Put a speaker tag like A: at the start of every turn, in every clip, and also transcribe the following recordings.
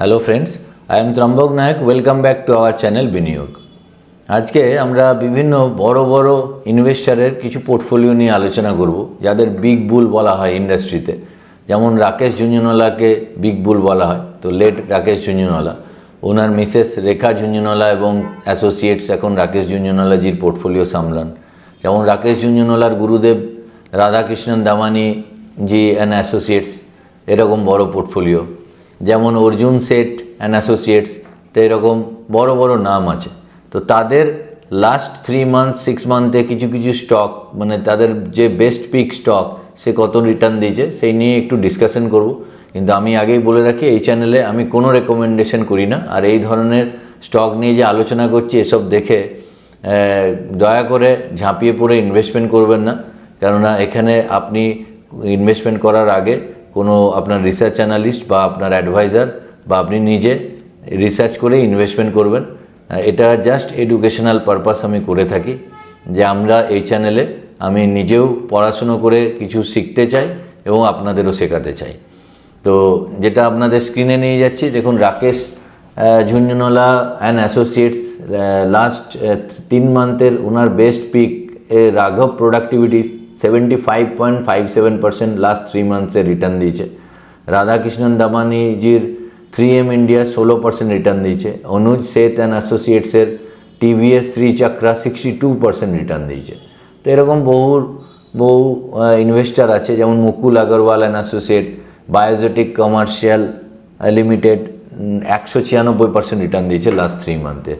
A: Hello friends, I am Trambak Nayak. Welcome back to our channel Biniyog. আজকে আমরা বিভিন্ন বড় বড় ইনভেস্টারের কিছু পোর্টফোলিও নিয়ে আলোচনা করব, যাদের বিগ বুল বলা হয় ইন্ডাস্ট্রিতে। যেমন রাকেশ ঝুনঝুনওয়ালাকে বিগ বুল বলা হয়। তো লেট রাকেশ ঝুনঝুনওয়ালা, ওনার মিসেস রেখা ঝুনঝুনওয়ালা এবং অ্যাসোসিয়েটস এখন রাকেশ ঝুনঝুনওয়ালাজির পোর্টফোলিও সামলান। যেমন রাকেশ ঝুনঝুনওয়ালার গুরুদেব Radhakrishnan Damani G and associates, এরকম বড় পোর্টফোলিও। যেমন অর্জুন সেট অ্যান্ড অ্যাসোসিয়েটস, তো এরকম বড় বড় নাম আছে। তো তাদের লাস্ট 3 মান্থ 6 মান্থে কিছু কিছু স্টক, মানে তাদের যে বেস্ট পিক স্টক, সে কত রিটার্ন দিয়েছে সেই নিয়ে একটু ডিসকাশন করব। কিন্তু আমি আগেই বলে রাখি, এই চ্যানেলে আমি কোনো রেকমেন্ডেশন করি না। আর এই ধরনের স্টক নিয়ে যে আলোচনা করছি, এসব দেখে দয়া করে ঝাঁপিয়ে পড়ে ইনভেস্টমেন্ট করবেন না। কেননা এখানে আপনি ইনভেস্টমেন্ট করার আগে কোনো আপনার রিসার্চ অ্যানালিস্ট বা আপনার অ্যাডভাইজার বা আপনি নিজে রিসার্চ করে ইনভেস্টমেন্ট করবেন। এটা জাস্ট এডুকেশনাল পারপাস আমি করে থাকি, যে আমরা এই চ্যানেলে আমি নিজেও পড়াশুনো করে কিছু শিখতে চাই এবং আপনাদেরও শেখাতে চাই। তো যেটা আপনাদের স্ক্রিনে নিয়ে যাচ্ছি, দেখুন Rakesh Jhunjhunwala and associates last 3 মান্থের ওনার বেস্ট পিক রাঘব প্রোডাক্টিভিটি 75.57% লাস্ট 3 মান্থসে রিটার্ন দিয়েছে। রাধাকৃষ্ণন দামানিজির 3M ইন্ডিয়া 16% রিটার্ন দিয়েছে। অনুজ সেত অ্যান্ড অ্যাসোসিয়েটসের টিভিএস শ্রী চক্রা 62% রিটার্ন দিয়েছে। তো এরকম বহু ইনভেস্টার আছে, যেমন মুকুল আগরওয়াল অ্যান্ড অ্যাসোসিয়েট, বায়োজেটিক কমার্শিয়াল লিমিটেড 196% রিটার্ন দিয়েছে লাস্ট 3 মান্থে।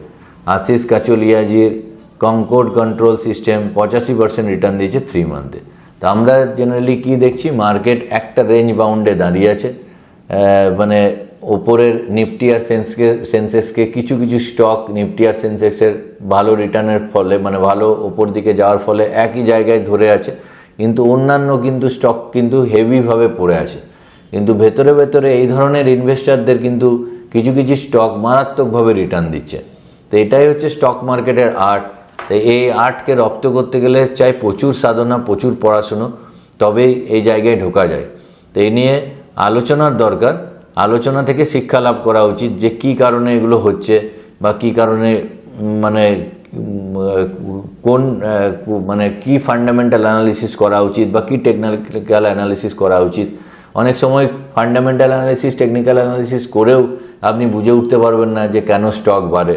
A: আশিস কাচোলিয়াজির কনকর্ড কন্ট্রোল সিস্টেম 85% রিটার্ন দিয়েছে 3 মান্থে। তো আমরা জেনারেলি কি দেখছি, মার্কেট একটা রেঞ্জ বাউন্ডে দাঁড়িয়ে আছে। মানে ওপরের নিফটি আর সেন্সেক্সকে কিছু কিছু স্টক নিফটি আর সেন্সেক্সের ভালো রিটার্নের ফলে, মানে ভালো ওপর দিকে যাওয়ার ফলে একই জায়গায় ধরে আছে। কিন্তু অন্যান্য কিন্তু স্টক কিন্তু হেভিভাবে পড়ে আছে। কিন্তু ভেতরে ভেতরে এই ধরনের ইনভেস্টারদের কিন্তু কিছু কিছু স্টক মারাত্মকভাবে রিটার্ন দিচ্ছে। তো এটাই হচ্ছে স্টক মার্কেটের আর্ট। তো এই আর্টকে রপ্ত করতে গেলে চাই প্রচুর সাধনা, প্রচুর পড়াশুনো, তবেই এই জায়গায় ঢোকা যায়। তো এই নিয়ে আলোচনার দরকার। আলোচনা থেকে শিক্ষা লাভ করা উচিত, যে কি কারণে এগুলো হচ্ছে বা কি কারণে, মানে কোন মানে কি ফান্ডামেন্টাল অ্যানালিসিস করা উচিত বা কি টেকনিক্যাল অ্যানালিসিস করা উচিত। অনেক সময় ফান্ডামেন্টাল অ্যানালিসিস, টেকনিক্যাল অ্যানালিসিস করেও আপনি বুঝে উঠতে পারবেন না যে কেন স্টক বাড়ে।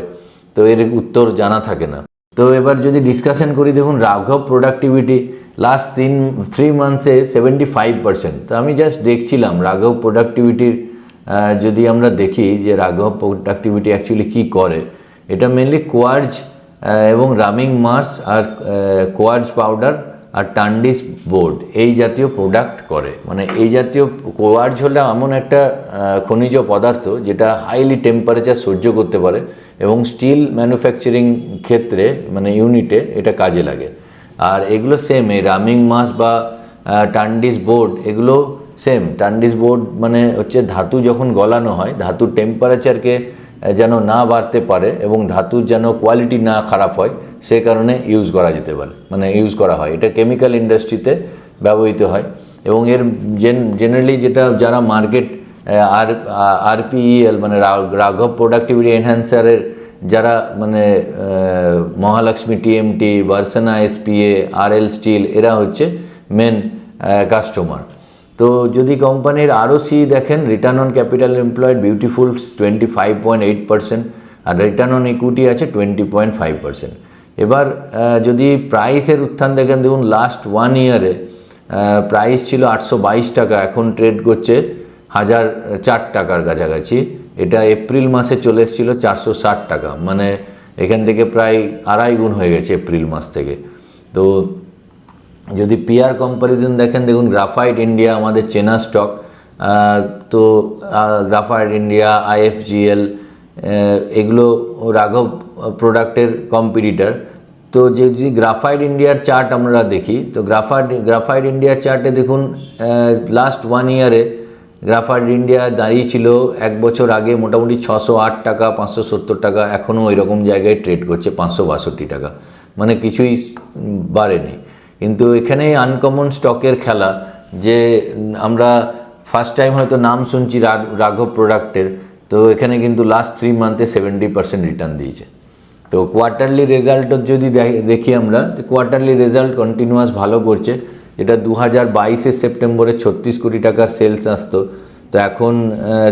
A: তো এর উত্তর জানা থাকে না। তো এবার যদি ডিসকাশন করি, দেখুন রাঘব প্রোডাক্টিভিটি লাস্ট 3 মান্থসে 75%। তো আমি জাস্ট দেখছিলাম রাঘব প্রোডাক্টিভিটির, যদি আমরা দেখি যে রাঘব প্রোডাক্টিভিটি অ্যাকচুয়ালি কী করে। এটা মেনলি কোয়ার্জ এবং রামিং মাস আর কোয়ার্জ পাউডার আর টান্ডিস বোর্ড এই জাতীয় প্রোডাক্ট করে। মানে এই জাতীয় কোয়ার্জ হলে এমন একটা খনিজ পদার্থ যেটা হাইলি টেম্পারেচার সহ্য করতে পারে এবং স্টিল ম্যানুফ্যাকচারিং ক্ষেত্রে, মানে ইউনিটে এটা কাজে লাগে। আর এগুলো সেম, এই রামিং মাস বা টান্ডিস বোর্ড এগুলো সেম। টান্ডিস বোর্ড মানে হচ্ছে ধাতু যখন গলানো হয়, ধাতুর টেম্পারেচারকে যেন না বাড়তে পারে এবং ধাতুর যেন কোয়ালিটি না খারাপ হয়, সে কারণে ইউজ করা যেতে পারে, মানে ইউজ করা হয়। এটা কেমিক্যাল ইন্ডাস্ট্রিতে ব্যবহৃত হয়। এবং এর জেনারেলি যেটা যারা মার্কেট আরপিইএল মানে রাঘব প্রোডাক্টিভিটি এনহ্যান্সারের যারা, মানে মহালক্ষ্মী টিএমটি, বার্সেনা এসপিএ, আরএল স্টিল, এরা হচ্ছে মেন কাস্টমার। তো যদি কোম্পানির আরওসি দেখেন, return on capital employed beautiful 25.8%, আর রিটার্ন অন ইকুইটি আছে 20.5%। এবার যদি প্রাইসের উত্থান দেখেন, দেখুন লাস্ট 1 ইয়ারে প্রাইস ছিল 822 টাকা, এখন ট্রেড করছে 1004 টাকার কাছাকাছি। এটা এপ্রিল মাসে চলে এসেছিলো 460 টাকা, মানে এখান থেকে প্রায় 2.5 গুণ হয়ে গেছে এপ্রিল মাস থেকে। তো যদি পিআর কম্প্যারিজন দেখেন, দেখুন গ্রাফাইট ইন্ডিয়া আমাদের চেনা স্টক। তো গ্রাফাইট ইন্ডিয়া, আইএফজিএল, এগুলো রাঘব প্রোডাক্টের কম্পিটিটার। তো যদি গ্রাফাইট ইন্ডিয়ার চার্ট আমরা দেখি, তো গ্রাফাইট ইন্ডিয়ার চার্টে দেখুন লাস্ট 1 ইয়ারে গ্রাফাইট ইন্ডিয়া দাঁড়িয়েছিল 1 বছর আগে মোটামুটি 608 টাকা, 570 টাকা, এখনও ওই রকম জায়গায় ট্রেড করছে 562 টাকা, মানে কিছুই বাড়েনি। কিন্তু এখানেই আনকমন স্টকের খেলা, যে আমরা ফার্স্ট টাইম হয়তো নাম শুনছি রাঘব প্রোডাক্টের, তো এখানে কিন্তু লাস্ট 3 মান্থে 70% রিটার্ন দিয়েছে। তো কোয়ার্টারলি রেজাল্টও যদি দেখি আমরা, তো কোয়ার্টারলি রেজাল্ট কন্টিনিউয়াস ভালো করছে। যেটা 2022 সেপ্টেম্বরে 36 কোটি টাকার সেলস আসতো, তো এখন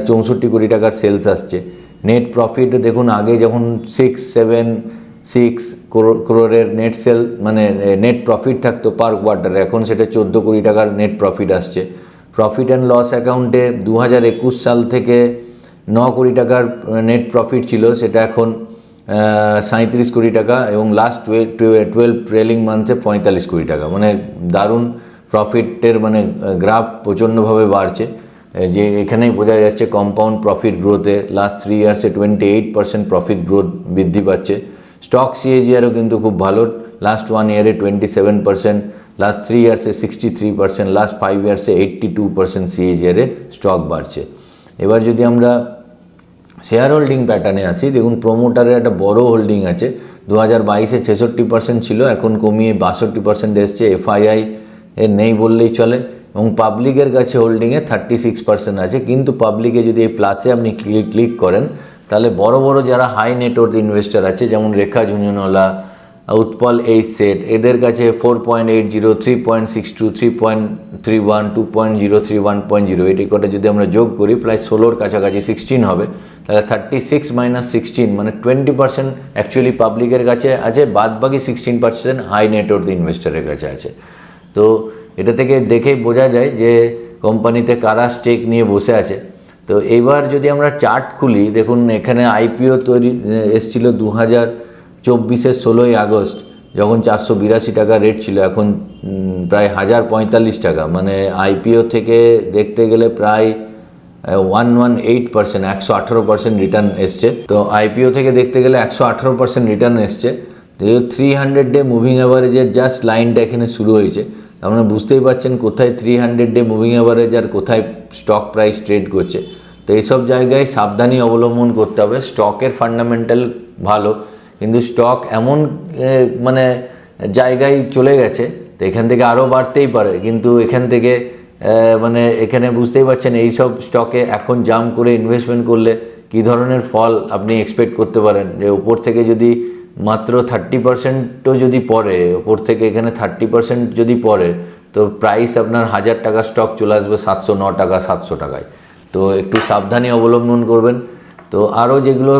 A: 64 কোটি টাকার সেলস আসছে। নেট প্রফিট দেখুন, আগে যখন 676 crore নেট সেল মানে নেট প্রফিট থাকতো পার কোয়ার্টারে, এখন সেটা 14 কোটি টাকার নেট প্রফিট আসছে। প্রফিট অ্যান্ড লস অ্যাকাউন্টে 2021 সাল থেকে 9 কোটি টাকার নেট প্রফিট ছিল, সেটা এখন 37 কোটি টাকা, এবং লাস্ট 12 ট্রেলিং মান্থে 45 কোটি টাকা। মানে দারুণ প্রফিটের মানে গ্রাফ প্রচণ্ডভাবে বাড়ছে, যে এখানেই বোঝা যাচ্ছে কম্পাউন্ড প্রফিট গ্রোথে লাস্ট 3 ইয়ার্সে 28% প্রফিট গ্রোথ বৃদ্ধি পাচ্ছে। স্টক সিএজিআরও কিন্তু খুব ভালো, লাস্ট 1 ইয়ারে 27%, লাস্ট 3 ইয়ার্সে 63%, লাস্ট 5 ইয়ার্সে 82% সিএজিআরে স্টক বাড়ছে। এবার যদি আমরা শেয়ার হোল্ডিং প্যাটার্নে আসি, দেখুন প্রোমোটারের একটা বড় হোল্ডিং আছে। 2022-এ 66% ছিল, এখন কমিয়ে 62% এসছে। এফআইআই এর নেই বললেই চলে, এবং পাবলিকের কাছে হোল্ডিংয়ে 36% আছে। কিন্তু পাবলিকে যদি এই প্লাসে আপনি ক্লিক করেন, তাহলে বড় বড় যারা হাই নেটওয়ার্থ ইনভেস্টার আছে, যেমন রেখা ঝুনঝুনওয়ালা, উৎপল এইচ সেট, এদের কাছে 4.80, 3.62, 3.31, 2.03, 1.0, এটি কটা যদি আমরা যোগ করি প্রায় 16-র কাছাকাছি 16 হবে। তাহলে 36 - 16 মানে 20% অ্যাকচুয়ালি পাবলিকের কাছে আছে, বাদ বাকি 16% হাই নেটওয়ার্থ ইনভেস্টারের কাছে আছে। তো এটা থেকে দেখেই বোঝা যায় যে কোম্পানিতে কারা স্টেক নিয়ে বসে আছে। তো এইবার যদি আমরা চার্ট খুলি, দেখুন এখানে আইপিও তৈরি এসেছিল 2024-এর 16ই আগস্ট, যখন 482 টাকা রেট ছিল, এখন প্রায় 1045 টাকা। মানে আইপিও থেকে দেখতে গেলে প্রায় 118%, 118% রিটার্ন এসছে। তো আইপিও থেকে দেখতে গেলে 118% রিটার্ন এসছে। তো 300 ডে মুভিং অ্যাভারেজের জাস্ট লাইনটা এখানে শুরু হয়েছে। আপনারা বুঝতেই পারছেন কোথায় 300 ডে মুভিং অ্যাভারেজ আর কোথায় স্টক প্রাইস ট্রেড করছে। তো এইসব জায়গায় সাবধানী অবলম্বন করতে হবে। স্টকের ফান্ডামেন্টাল ভালো, কিন্তু স্টক এমন মানে জায়গায় চলে গেছে, তো এখান থেকে আরও বাড়তেই পারে, কিন্তু এখান থেকে মানে এখানে বুঝতেই পারছেন এইসব স্টকে এখন জাম্প করে ইনভেস্টমেন্ট করলে কী ধরনের ফল আপনি এক্সপেক্ট করতে পারেন। যে উপর থেকে যদি মাত্র 30%ও যদি পড়ে, ওপর থেকে এখানে 30% যদি পড়ে, তো প্রাইস আপনার 1000 টাকা স্টক চলে আসবে 709 টাকা, 700 টাকায়। তো একটু সাবধানী অবলম্বন করবেন। তো আরও যেগুলো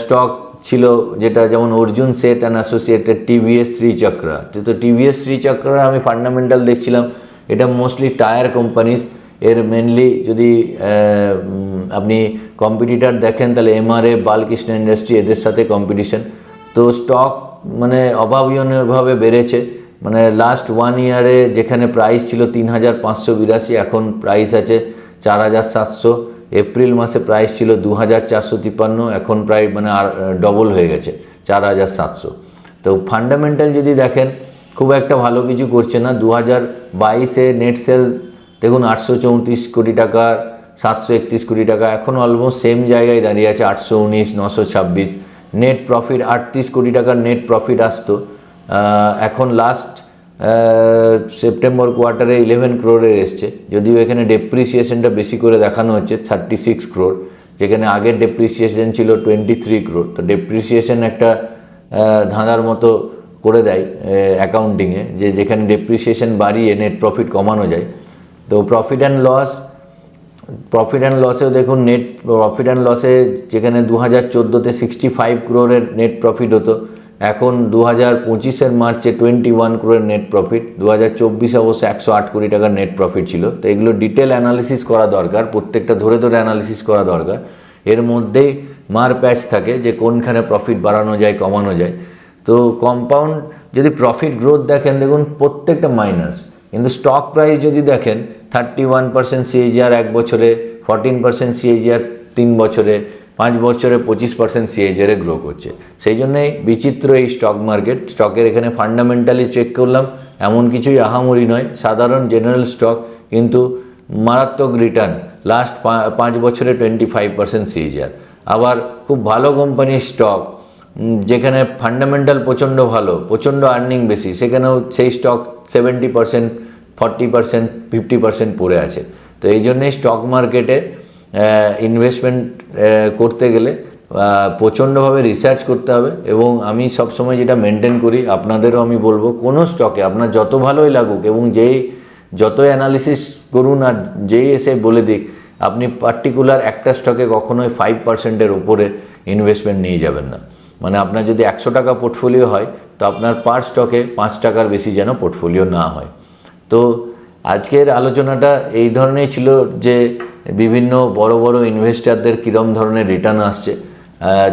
A: স্টক ছিল, যেটা যেমন Arjun Sheth and associated, TVS Srichakra, তো টিভিএস শ্রীচক্রা আমি ফান্ডামেন্টাল দেখছিলাম, এটা মোস্টলি টায়ার কোম্পানিজ। এর মেনলি যদি আপনি কম্পিটিটার দেখেন, তাহলে এমআরএফ, বালকৃষ্ণ ইন্ডাস্ট্রি, এদের সাথে কম্পিটিশন। তো স্টক মানে অভাবনীয়ভাবে বেড়েছে। মানে লাস্ট 1 ইয়ারে যেখানে প্রাইস ছিল 3582, এখন প্রাইস আছে 4700। এপ্রিল মাসে প্রাইস ছিল 2453, এখন প্রায় মানে আর ডবল হয়ে গেছে 4700। তো ফান্ডামেন্টাল যদি দেখেন, খুব একটা ভালো কিছু করছে না। 2022-এ নেট সেল দেখুন 834 কোটি টাকা, 731 কোটি টাকা, এখন অলমোস্ট সেম জায়গায় দাঁড়িয়ে আছে 819, 926। নেট প্রফিট 38 কোটি টাকার নেট প্রফিট আসতো, এখন লাস্ট সেপ্টেম্বর কোয়ার্টারে 11 crore এসছে। যদিও এখানে ডেপ্রিসিয়েশনটা বেশি করে দেখানো হচ্ছে 36 crore, যেখানে আগের ডেপ্রিসিয়েশন ছিল 23 crore। তো ডেপ্রিসিয়েশন একটা ধাঁধার মতো করে দেয় অ্যাকাউন্টিংয়ে, যে যেখানে ডেপ্রিসিয়েশন বাড়িয়ে নেট প্রফিট কমানো যায়। তো প্রফিট অ্যান্ড লসেও দেখুন, নেট প্রফিট অ্যান্ড লসে যেখানে 2014-তে 65 crore নেট প্রফিট হতো, এখন 2025-এর মার্চে 21 crore নেট প্রফিট। 2024-এ অবশ্য 108 কোটি টাকার নেট প্রফিট ছিল। তো এগুলো ডিটেল অ্যানালিসিস করা দরকার, প্রত্যেকটা ধরে ধরে অ্যানালিসিস করা দরকার। এর মধ্যেই মার প্যাচ থাকে যে কোনখানে প্রফিট বাড়ানো যায়, কমানো যায়। তো কম্পাউন্ড যদি প্রফিট গ্রোথ দেখেন, দেখুন প্রত্যেকটা মাইনাস, কিন্তু স্টক প্রাইস যদি দেখেন 31% সিএজিআর 1 বছরে, 14% সিএজিআর 3 বছরে, 5 বছরে 25% সিএজিআরে গ্রো করছে। সেই জন্যই বিচিত্র এই স্টক মার্কেট। স্টকের এখানে ফান্ডামেন্টালি চেক করলাম, এমন কিছুই আহামরি নয়, সাধারণ জেনারেল স্টক, কিন্তু মারাত্মক রিটার্ন লাস্ট 5 বছরে 25% সিএজিআর। আবার খুব ভালো কোম্পানির স্টক, যেখানে ফান্ডামেন্টাল প্রচণ্ড ভালো, প্রচণ্ড আর্নিং বেশি, সেখানেও সেই স্টক 70%, 40%, 50% পড়ে আছে। তো এই জন্যেই স্টক মার্কেটে ইনভেস্টমেন্ট করতে গেলে প্রচণ্ডভাবে রিসার্চ করতে হবে। এবং আমি সবসময় যেটা মেনটেন করি, আপনাদেরও আমি বলবো, কোনো স্টকে আপনার যত ভালোই লাগুক এবং যতই অ্যানালিসিস করুন আর যেই এসে বলে দিক, আপনি পার্টিকুলার একটা স্টকে কখনোই 5%-এর ওপরে ইনভেস্টমেন্ট নিয়ে যাবেন না। মানে আপনার যদি 100 টাকা পোর্টফোলিও হয়, তো আপনার পার স্টকে 5 টাকার বেশি যেন পোর্টফোলিও না হয়। তো আজকের আলোচনাটা এই ধরনেরই ছিল যে বিভিন্ন বড় বড় ইনভেস্টারদের কীরকম ধরনের রিটার্ন আসছে।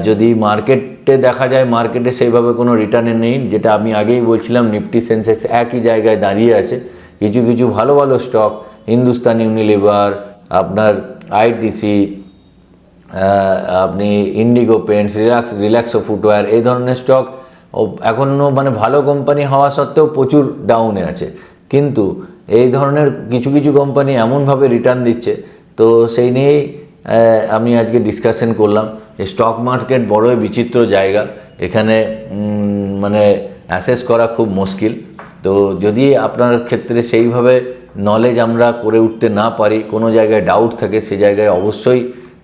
A: যদি মার্কেটে দেখা যায়, মার্কেটে সেইভাবে কোনো রিটার্নে নেই, যেটা আমি আগেই বলছিলাম, নিফটি সেন্সেক্স একই জায়গায় দাঁড়িয়ে আছে। কিছু কিছু ভালো ভালো স্টক, হিন্দুস্তান ইউনিলিভার, আপনার আইটিসি, আপনি ইন্ডিগো পেন্টস, রিল্যাক্সো ফুটওয়্যার, এই ধরনের স্টক এখনও মানে ভালো কোম্পানি হওয়া সত্ত্বেও প্রচুর ডাউনে আছে। কিন্তু এই ধরনের কিছু কিছু কোম্পানি এমনভাবে রিটার্ন দিচ্ছে, তো সেই নিয়েই আমি আজকে ডিসকাশন করলাম। স্টক মার্কেট বড়ই বিচিত্র জায়গা, এখানে মানে অ্যাসেস করা খুব মুশকিল। তো যদি আপনার ক্ষেত্রে সেইভাবে নলেজ আমরা করে উঠতে না পারি, কোনো জায়গায় ডাউট থাকে, সে জায়গায় অবশ্যই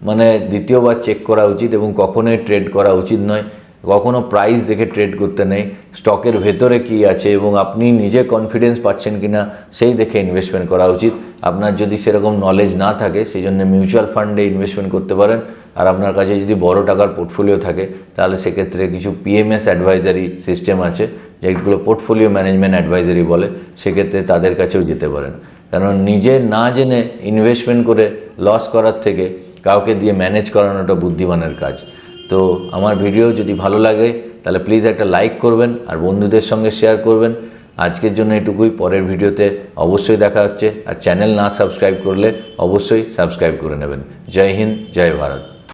A: মানে দ্বিতীয়বার চেক করা উচিত এবং কখনোই ট্রেড করা উচিত নয়। কখনো প্রাইস দেখে ট্রেড করতে নেই, স্টকের ভেতরে কি আছে এবং আপনি নিজে কনফিডেন্স পাচ্ছেন কিনা সেই দেখে ইনভেস্টমেন্ট করা উচিত। আপনার যদি সেরকম নলেজ না থাকে, সেই জন্য মিউচুয়াল ফান্ডে ইনভেস্টমেন্ট করতে পারেন। আর আপনার কাছে যদি বড় টাকার পোর্টফোলিও থাকে, তাহলে সেক্ষেত্রে কিছু পিএমএস অ্যাডভাইজারি সিস্টেম আছে, যেগুলো পোর্টফোলিও ম্যানেজমেন্ট অ্যাডভাইজারি বলে, সেক্ষেত্রে তাদের কাছেও যেতে পারেন। কারণ নিজে না জেনে ইনভেস্টমেন্ট করে লস করার থেকে কাউকে দিয়ে ম্যানেজ করানোটা বুদ্ধিমানের কাজ। তো আমার ভিডিও যদি ভালো লাগে, তাহলে প্লিজ একটা লাইক করবেন আর বন্ধুদের সঙ্গে শেয়ার করবেন। আজকের জন্য এটুকুই, পরের ভিডিওতে অবশ্যই দেখা হচ্ছে। আর চ্যানেল না সাবস্ক্রাইব করলে অবশ্যই সাবস্ক্রাইব করে নেবেন। জয় হিন্দ, জয় ভারত।